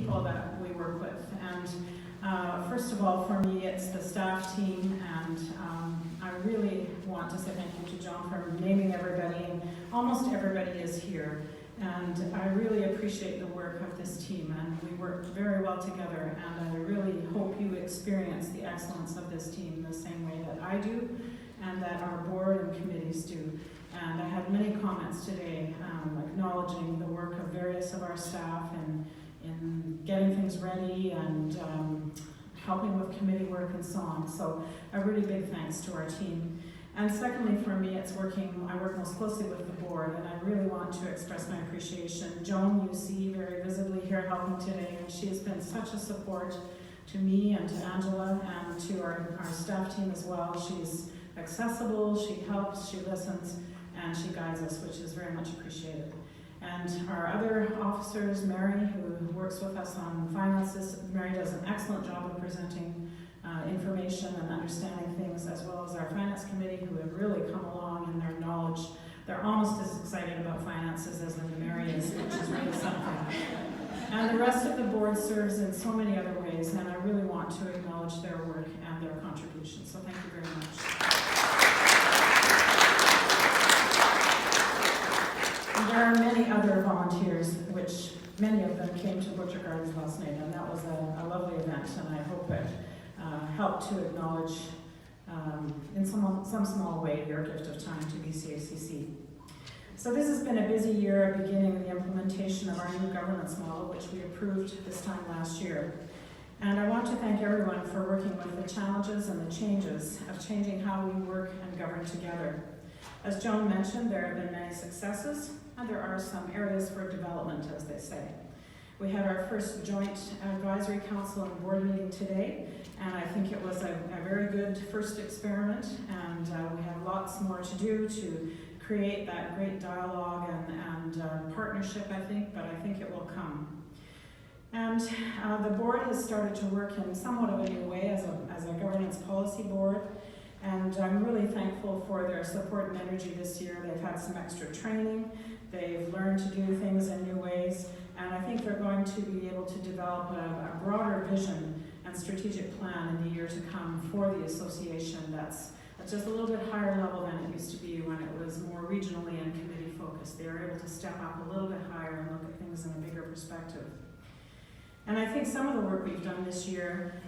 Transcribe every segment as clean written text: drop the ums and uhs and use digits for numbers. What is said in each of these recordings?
people that we work with. And first of all, for me, it's the staff team, and I really want to say thank you to John for naming everybody, and almost everybody is here. And I really appreciate the work of this team, and we work very well together, and I really hope you experience the excellence of this team the same way that I do, and that our board and committees do. And I had many comments today acknowledging the work of various of our staff in getting things ready and helping with committee work and so on. So a really big thanks to our team. And secondly, for me, I work most closely with the board, and I really want to express my appreciation. Joan, you see very visibly here helping today, and she has been such a support to me and to Angela and to our staff team as well. She's accessible, she helps, she listens, and she guides us, which is very much appreciated. And our other officers, Mary, who works with us on finances, Mary does an excellent job of presenting information and understanding things, as well as our finance committee, who have really come along in their knowledge. They're almost as excited about finances as Linda Mary is, which is really something. And the rest of the board serves in so many other ways, and I really want to acknowledge their work and their contributions. So thank you very much. And there are many other volunteers, which many of them came to Butcher Gardens last night, and that was a lovely event, and I hope it helped to acknowledge in some small way your gift of time to BCACC. So this has been a busy year, beginning the implementation of our new governance model, which we approved this time last year. And I want to thank everyone for working with the challenges and the changes of changing how we work and govern together. As Joan mentioned, there have been many successes, and there are some areas for development, as they say. We had our first joint advisory council and board meeting today, and I think it was a very good first experiment, and we have lots more to do to create that great dialogue and partnership, I think, but I think it will come. And the board has started to work in somewhat of a new way as a governance policy board, and I'm really thankful for their support and energy this year. They've had some extra training, they've learned to do things in new ways, and I think they're going to be able to develop a broader vision and strategic plan in the year to come for the association that's just a little bit higher level than it used to be when it was more regionally and committee focused. They were able to step up a little bit higher and look at things in a bigger perspective. And I think some of the work we've done this year,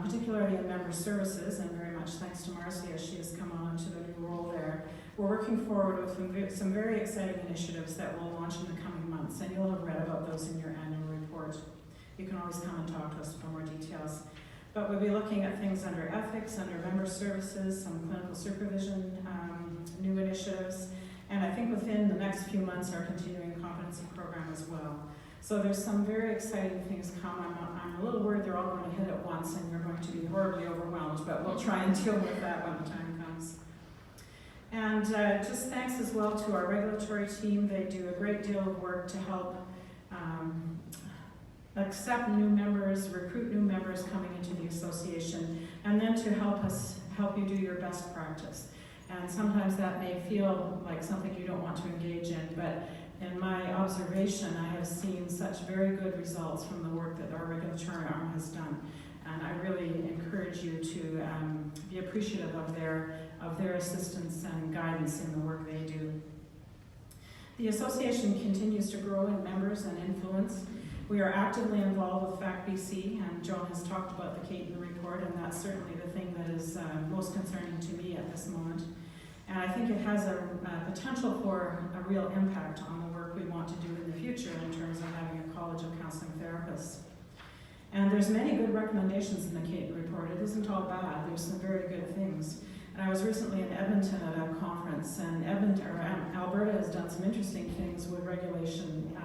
particularly in member services, and very much thanks to Marcy as she has come on to the new role there, we're working forward with some very exciting initiatives that we'll launch in the coming months, and you'll have read about those in your annual report. You can always come and talk to us for more details. But we'll be looking at things under ethics, under member services, some clinical supervision, new initiatives, and I think within the next few months our continuing competency program as well. So there's some very exciting things come. I'm a little worried they're all going to hit at once and you're going to be horribly overwhelmed, but we'll try and deal with that when the time comes. And just thanks as well to our regulatory team. They do a great deal of work to help accept new members, recruit new members coming into the association, and then to help you do your best practice. And sometimes that may feel like something you don't want to engage in, but in my observation, I have seen such very good results from the work that our regulatory arm has done. And I really encourage you to be appreciative of their assistance and guidance in the work they do. The association continues to grow in members and influence. We are actively involved with BCACC, and Joan has talked about the Caton report, and that's certainly the thing that is most concerning to me at this moment. And I think it has a potential for a real impact on the work we want to do in the future in terms of having a college of counseling therapists. And there's many good recommendations in the Caton report. It isn't all bad. There's some very good things. And I was recently in Edmonton at a conference, and Alberta has done some interesting things with regulation.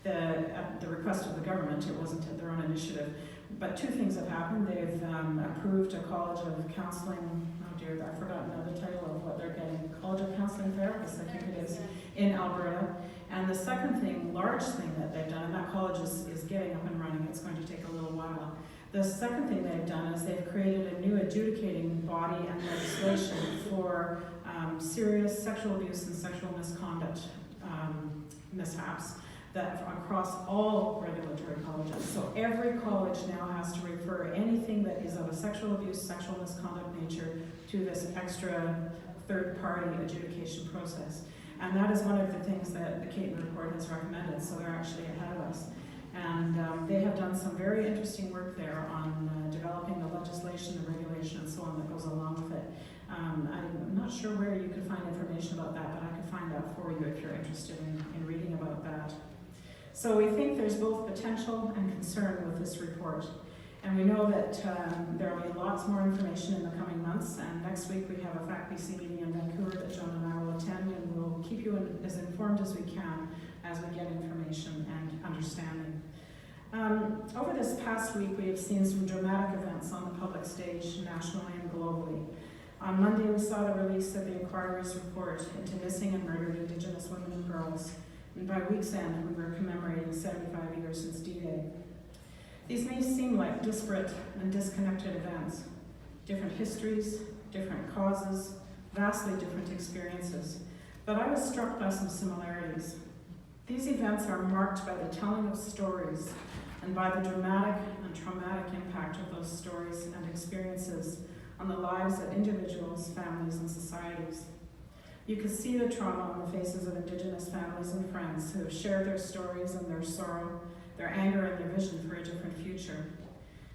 At the request of the government, it wasn't at their own initiative. But two things have happened. They've approved a college of counseling, I've forgotten now the title of what they're getting, College of Counseling Therapists, I think it is, in Alberta. And the second thing, large thing that they've done, and that college is getting up and running, it's going to take a little while. The second thing they've done is they've created a new adjudicating body and legislation for serious sexual abuse and sexual misconduct mishaps that across all regulatory colleges. So every college now has to refer anything that is of a sexual abuse, sexual misconduct nature to this extra third-party adjudication process. And that is one of the things that the Caton report has recommended, so they're actually ahead of us. And they have done some very interesting work there on developing the legislation, the regulation, and so on that goes along with it. I'm not sure where you could find information about that, but I could find out for you if you're interested in reading about that. So we think there's both potential and concern with this report. And we know that there will be lots more information in the coming months, and next week we have a FACBC meeting in Vancouver that Joan and I will attend, and we'll keep you as informed as we can as we get information and understanding. Over this past week, we have seen some dramatic events on the public stage, nationally and globally. On Monday, we saw the release of the inquiry's report into missing and murdered Indigenous women and girls, and by week's end, we were commemorating 75 years since D-Day. These may seem like disparate and disconnected events, different histories, different causes, vastly different experiences, but I was struck by some similarities. These events are marked by the telling of stories and by the dramatic and traumatic impact of those stories and experiences on the lives of individuals, families, and societies. You can see the trauma on the faces of Indigenous families and friends who have shared their stories and their sorrow, their anger and their vision for a different future.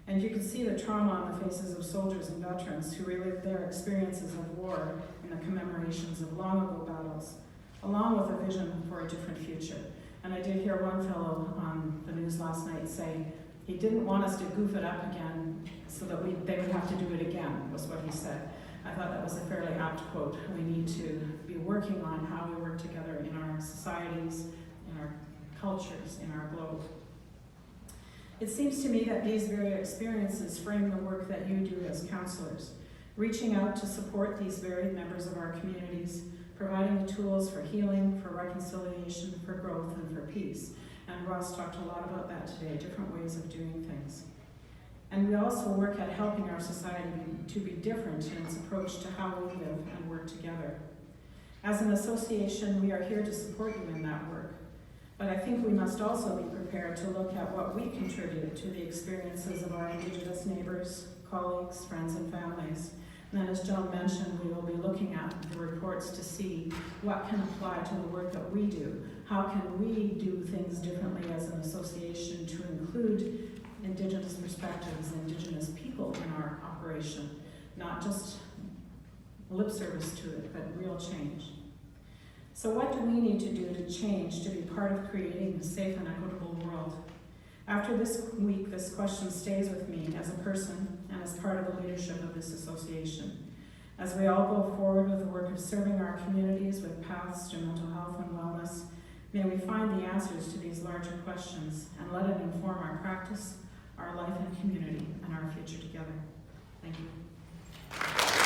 And you can see the trauma on the faces of soldiers and veterans who relive their experiences of war in the commemorations of long ago battles, along with a vision for a different future. And I did hear one fellow on the news last night say he didn't want us to goof it up again so that they would have to do it again, was what he said. I thought that was a fairly apt quote. We need to be working on how we work together in our societies, in our cultures, in our globe. It seems to me that these very experiences frame the work that you do as counselors, reaching out to support these very members of our communities, providing the tools for healing, for reconciliation, for growth, and for peace. And Ross talked a lot about that today, different ways of doing things. And we also work at helping our society to be different in its approach to how we live and work together. As an association, we are here to support you in that work. But I think we must also be prepared to look at what we contribute to the experiences of our Indigenous neighbors, colleagues, friends, and families. And then, as Joan mentioned, we will be looking at the reports to see what can apply to the work that we do. How can we do things differently as an association to include Indigenous perspectives, Indigenous people in our operation, not just lip service to it, but real change. So what do we need to do to change to be part of creating a safe and equitable world? After this week, this question stays with me as a person and as part of the leadership of this association. As we all go forward with the work of serving our communities with paths to mental health and wellness, may we find the answers to these larger questions and let it inform our practice, our life and community, and our future together. Thank you.